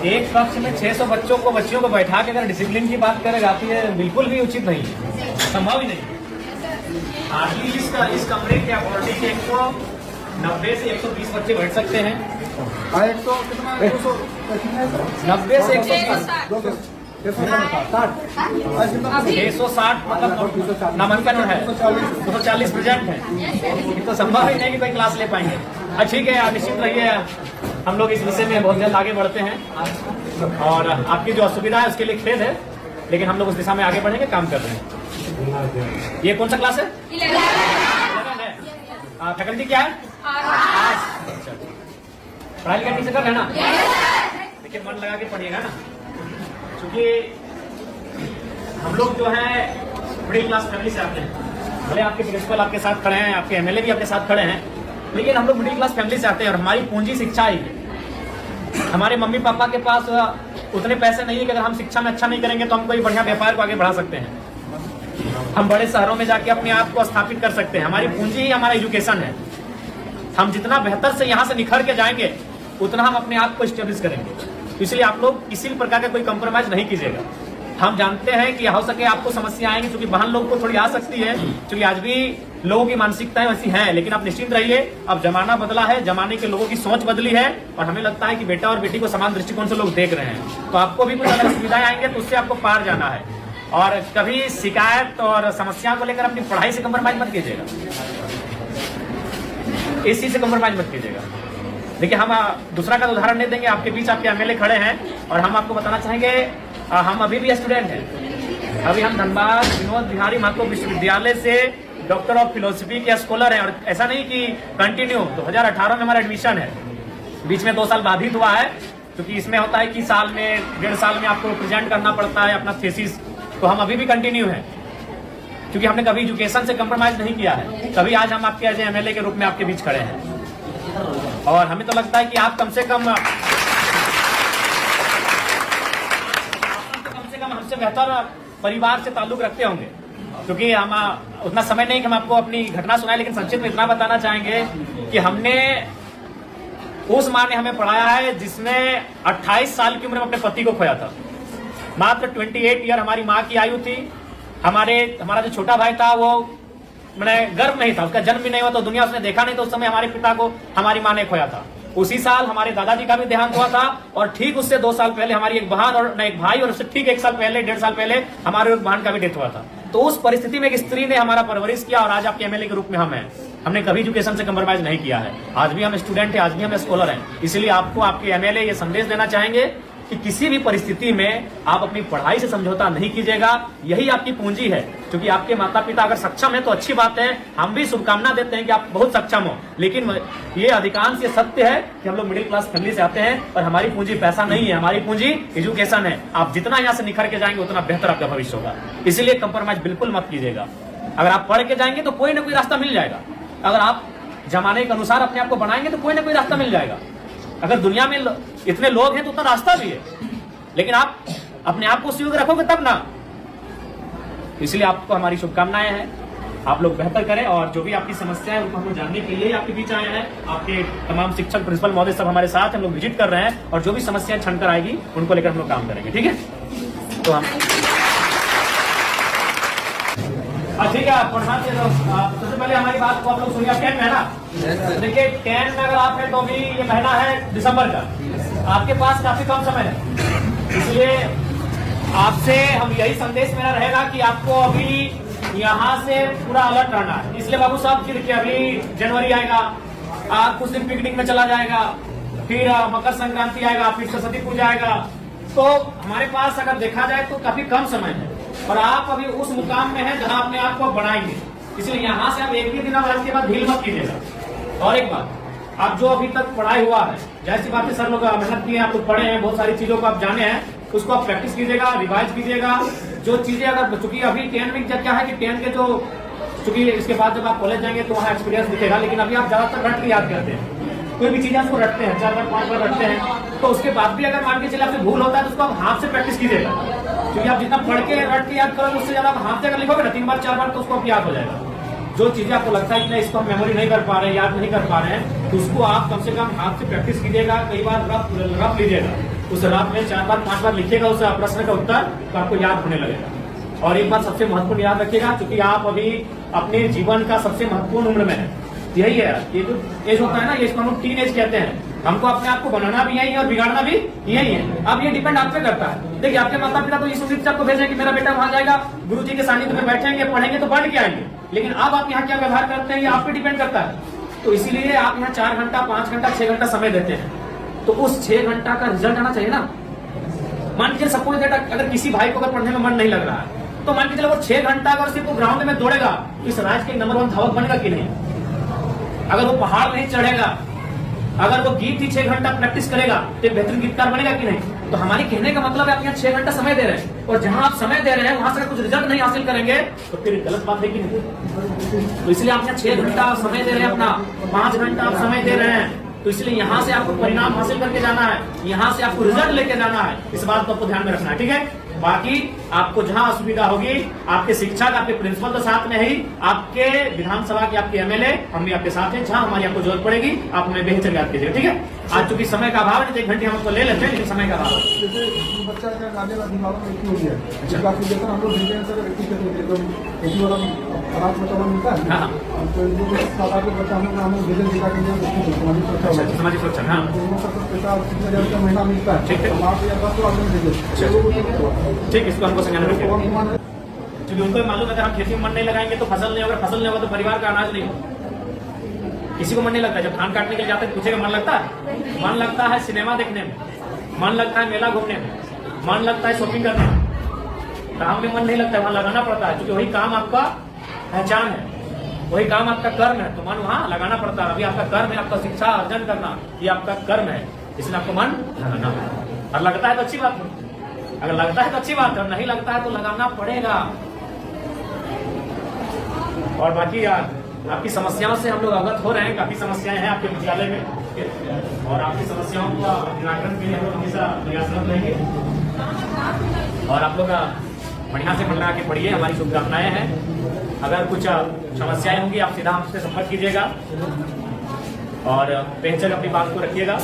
एक कक्ष में 600 बच्चियों को बैठा के अगर डिसिप्लिन की बात करें जाती है, बिल्कुल भी उचित नहीं है, संभव ही नहीं। हार्डली इस कमरे की अपॉर्चुनिटी के 190 से 120 बच्चे बैठ सकते हैं। 90 से 120 660 मतलब नामांकन है, 240 प्रेजेंट है, तो संभव ही नहीं कि कोई क्लास ले पाएंगे। ठीक है, आप निश्चित रहिए, हम लोग इस विषय में बहुत जल्द आगे बढ़ते हैं और आपकी जो असुविधा है उसके लिए खेद है, लेकिन हम लोग उस दिशा में आगे बढ़ेंगे, काम कर रहे हैं। ये कौन सा क्लास है? 11 है। फैकल्टी क्या है? पढ़ाई लिखाई ठीक से कर रहे हैं ना? देखिए, मन लगा के पढ़िएगा ना, क्योंकि हम लोग जो है मिडिल क्लास फैमिली से आते हैं। भले आपके प्रिंसिपल आपके साथ खड़े हैं, आपके एमएलए भी आपके साथ खड़े हैं, लेकिन हम लोग मिडिल क्लास फैमिली से आते हैं और हमारी पूंजी शिक्षा ही है। हमारे मम्मी पापा के पास उतने पैसे नहीं है कि अगर हम शिक्षा में अच्छा नहीं करेंगे तो हम कोई बढ़िया व्यापार को आगे बढ़ा सकते हैं, हम बड़े शहरों में जाके अपने आप को स्थापित कर सकते हैं। हमारी पूंजी ही हमारा एजुकेशन है। हम जितना बेहतर से यहाँ से निखर के जाएंगे उतना हम अपने आप को स्टेब्लिश करेंगे। इसलिए आप लोग किसी भी प्रकार का कोई कंप्रोमाइज नहीं कीजिएगा। हम जानते हैं कि हो सके आपको समस्या आएंगी, क्योंकि बहन लोग को थोड़ी आ सकती है, क्योंकि आज भी लोगों की मानसिकताएं वैसी हैं, लेकिन आप निश्चिंत रहिए, अब जमाना बदला है, जमाने के लोगों की सोच बदली है और हमें लगता है कि बेटा और बेटी को समान दृष्टिकोण से लोग देख रहे हैं। तो आपको भी कुछ अगर सुविधाएं आएंगे तो उससे आपको पार जाना है। और कभी शिकायत और समस्या को लेकर अपनी पढ़ाई से कंप्रोमाइज मत कीजिएगा, इस चीज से कंप्रोमाइज मत कीजिएगा। देखिए, हम दूसरा का उदाहरण नहीं देंगे, आपके बीच आपके एमएलए खड़े हैं और हम आपको बताना चाहेंगे, हम अभी भी स्टूडेंट हैं। अभी हम धनबाद विनोद बिहारी महतो विश्वविद्यालय से डॉक्टर ऑफ फिलोसफी के स्कॉलर हैं। और ऐसा नहीं कि कंटिन्यू 2018 में हमारा एडमिशन है, बीच में 2 साल बाधित हुआ है, क्योंकि इसमें होता है कि साल में 1.5 साल में आपको प्रेजेंट करना पड़ता है अपना थीसिस। तो हम अभी भी कंटिन्यू है, क्योंकि हमने कभी एजुकेशन से कंप्रोमाइज नहीं किया है। कभी आज हम आपके एज एमएलए के रूप में आपके बीच खड़े हैं और हमें तो लगता है कि आप कम से कम हमसे बेहतर परिवार से ताल्लुक रखते होंगे, क्योंकि हम उतना समय नहीं कि हम आपको अपनी घटना सुनाए, लेकिन संक्षिप्त में इतना बताना चाहेंगे कि हमने उस माँ ने हमें पढ़ाया है जिसने 28 साल की उम्र में अपने पति को खोया था। मात्र 28 ईयर हमारी माँ की आयु थी। हमारा जो छोटा भाई था वो मैंने गर्भ नहीं था, उसका जन्म भी नहीं हुआ, तो दुनिया उसने देखा नहीं, तो उस समय हमारे पिता को हमारी माँ ने खोया था। उसी साल हमारे दादाजी का भी देहांत हुआ था और ठीक उससे 2 साल पहले हमारी एक बहन और एक भाई, और उससे ठीक 1 साल पहले 1.5 साल पहले हमारे एक बहन का भी डेथ हुआ था। तो उस परिस्थिति में एक स्त्री ने हमारा परवरिश किया और आज आपके एमएलए के रूप में हम हैं। हमने कभी एजुकेशन से कंप्रोमाइज नहीं किया है। आज भी हम स्टूडेंट हैं, आज भी हम स्कॉलर हैं। इसलिए आपको आपके एमएलए ये संदेश देना चाहेंगे कि किसी भी परिस्थिति में आप अपनी पढ़ाई से समझौता नहीं कीजिएगा। यही आपकी पूंजी है, क्योंकि आपके माता पिता अगर सक्षम है तो अच्छी बात है, हम भी शुभकामना देते हैं कि आप बहुत सक्षम हो। लेकिन ये अधिकांश ये सत्य है कि हम लोग मिडिल क्लास फैमिली से आते हैं और हमारी पूंजी पैसा नहीं है, हमारी पूंजी एजुकेशन है। आप जितना यहाँ से निखर के जाएंगे उतना बेहतर आपका भविष्य होगा। इसलिए कंप्रोमाइज बिल्कुल मत कीजिएगा। अगर आप पढ़ के जाएंगे तो कोई ना कोई रास्ता मिल जाएगा। अगर आप जमाने के अनुसार अपने आप को बनाएंगे तो कोई ना कोई रास्ता मिल जाएगा। अगर दुनिया में इतने लोग हैं तो उतना रास्ता भी है, लेकिन आप अपने आप को सुयोग्य रखोगे तब ना। इसलिए आपको हमारी शुभकामनाएं हैं, आप लोग बेहतर करें और जो भी आपकी समस्या है उनको हम जानने के लिए आपके बीच आए हैं। आपके तमाम शिक्षक प्रिंसिपल महोदय सब हमारे साथ हम लोग विजिट कर रहे हैं और जो भी समस्याएं छनकर आएगी उनको लेकर हम लोग काम करेंगे। ठीक है, तो हम ठीक है, पढ़ना चाहिए। सबसे पहले हमारी बात को आप लोग सुनिए। 10 महीना, देखिए 10 में अगर आप है तो अभी ये महीना है दिसंबर का, आपके पास काफी कम समय है। इसलिए आपसे हम यही संदेश मेरा रहेगा कि आपको अभी यहाँ से पूरा अलर्ट रहना है। इसलिए बाबू साहब, देखिए अभी जनवरी आएगा, आप कुछ दिन पिकनिक में चला जाएगा, फिर मकर संक्रांति आएगा, फिर सरस्वती पूजा आएगा, तो हमारे पास अगर देखा जाए तो काफी कम समय है और आप अभी उस मुकाम में हैं जहां अपने आप को बढ़ाएंगे। इसलिए यहाँ से आप एक भी दिन और इसके बाद ढील मत कीजिएगा। और एक बात, आप जो अभी तक पढ़ाई हुआ है, जैसी बात है सर लोग मेहनत किए हैं, आप लोग पढ़े हैं, बहुत सारी चीजों को आप जाने हैं, उसको आप प्रैक्टिस कीजिएगा, रिवाइज कीजिएगा। जो चीजें अगर, चूंकि अभी 10 में क्या है कि 10 के जो, चूंकि इसके बाद जब आप कॉलेज जाएंगे तो वहाँ एक्सपीरियंस दिखेगा, लेकिन अभी आप ज्यादातर रट के याद करते हैं, कोई भी चीजें आपको रटते हैं, 4 बार 5 बार रटते हैं, तो उसके बाद भी अगर मान के चले आपसे भूल होता है तो उसको आप हाथ से प्रैक्टिस कीजिएगा। क्योंकि आप जितना पढ़ के रट के याद करोगे उससे ज्यादा आप हाथ से अगर लिखोगे ना 3 बार 4 बार तो उसको आप याद हो जाएगा। जो चीजें आपको लगता है कि इसको हम मेमोरी नहीं कर पा रहे हैं, याद नहीं कर पा रहे हैं, तो उसको आप कम से कम हाथ से प्रैक्टिस कीजिएगा, कई बार रफ लीजिएगा, उस रफ में 4 बार 5 बार लिखिएगा उस प्रश्न का उत्तर, तो आपको याद होने लगेगा। और एक बात सबसे महत्वपूर्ण याद रखिएगा, क्योंकि आप अभी अपने जीवन का सबसे महत्वपूर्ण उम्र में है, यही है, ये जो एज होता है ना, ये इसको हम लोग टीन एज कहते हैं। हमको अपने आप को बनाना भी यही है और बिगाड़ना भी यही है। अब ये डिपेंड आप पे करता है। देखिए, आपके माता पिता तो इस उम्मीद से आपको भेजें कि मेरा बेटा वहां जाएगा, गुरुजी के सानिध्य में बैठेंगे, पढ़ेंगे तो बढ़ के आएंगे, लेकिन अब आप यहाँ क्या व्यवहार करते हैं ये आप पे डिपेंड करता है। तो इसीलिए आप यहाँ 4 घंटा, 5 घंटा, 6 घंटा समय देते हैं, तो उस 6 घंटा का रिजल्ट आना चाहिए ना। मान लीजिए सपोज दैट अगर किसी भाई को अगर पढ़ने में मन नहीं लग रहा है, तो मान के चलो वो 6 घंटा अगर सिर्फ ग्राउंड में दौड़ेगा, इस राज्य के नंबर 1 धावक बनेगा कि नहीं? अगर वो पहाड़ नहीं चढ़ेगा, अगर वो गीत ही 6 घंटा प्रैक्टिस करेगा, तो एक बेहतरीन गीतकार बनेगा कि नहीं? तो हमारे कहने का मतलब है आप यहाँ 6 घंटा समय दे रहे हैं, और जहां आप समय दे रहे हैं वहां से कुछ रिजल्ट नहीं हासिल करेंगे तो फिर गलत बात है कि नहीं? तो इसलिए आप यहाँ 6 घंटा समय दे रहे हैं, अपना 5 घंटा आप समय दे रहे हैं, तो इसलिए यहाँ से आपको परिणाम हासिल करके जाना है, यहाँ से आपको रिजल्ट लेके जाना है। इस बात को आपको ध्यान में रखना है, ठीक है? बाकी आपको जहां असुविधा होगी, आपके शिक्षक, आपके प्रिंसिपल तो साथ में ही, आपके विधानसभा के आपके एमएलए, हम भी आपके साथ हैं, जहां हमारी आपको जरूरत पड़ेगी आप हमें बेहतर याद कीजिएगा, ठीक है? आज चूंकि समय का अभाव है, 1 घंटे हम आपको ले लेते हैं, लेकिन समय का अभाव है। जैसे बच्चा का गाने का दिमाग में इतनी हो गया है, काफी जैसा हम लोग भेजते हैं सर, एक वाला खराब मतलब मिलता है। हाँ, तो जो सादा के बच्चा हम लोग भेजन दिखा के समाजिक सुरक्षा, समाजिक सुरक्षा, हाँ, पैसा 30,000 का महीना मिलता है, ठीक है। 8,000 तो आदमी भेजे, ठीक, इसको हमको संज्ञान में रखिएगा, क्योंकि उनको भी मालूम है कि हम खेती में मन नहीं लगाएंगे तो फसल नहीं होगा, फसल नहीं होगा तो परिवार का अनाज नहीं होगा। किसी को मन नहीं लगता, जब धान काटने के लिए जाते हैं पूछेगा मन लगता है? मन लगता है सिनेमा देखने में, मन लगता है मेला घूमने में, मन लगता है शॉपिंग करने में, काम में मन नहीं लगता है, वहां लगाना पड़ता है, क्योंकि वही काम आपका पहचान है, वही काम आपका कर्म है, तो मन वहां लगाना पड़ता है। अभी आपका कर्म है, आपका शिक्षा अर्जन करना, ये आपका कर्म है, इसलिए आपको मन लगाना है। और लगता है तो अच्छी बात है, अगर लगता है तो अच्छी बात है, नहीं लगता है तो लगाना पड़ेगा। और बाकी यार, आपकी समस्याओं से हम लोग अवगत हो रहे हैं, काफी समस्याएं हैं आपके विद्यालय में, और आपकी समस्याओं का निराकरण के लिए हम लोग हमेशा प्रयासरत रहेंगे। और आप लोग बढ़िया से मन लगा के पढ़िए, हमारी शुभकामनाएं हैं। अगर कुछ समस्याएं होंगी आप सीधा हमसे संपर्क कीजिएगा, और बेहिचक अपनी बात को रखिएगा,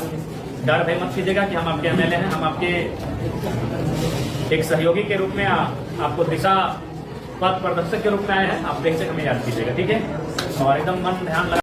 डर भय मत कीजिएगा कि हम आपके एमएलए हैं, हम आपके एक सहयोगी के रूप में आपको दिशा पथ प्रदर्शक के रूप में आए हैं, आप बेहिचक हमें याद कीजिएगा, ठीक है? और एकदम मन ध्यान लगा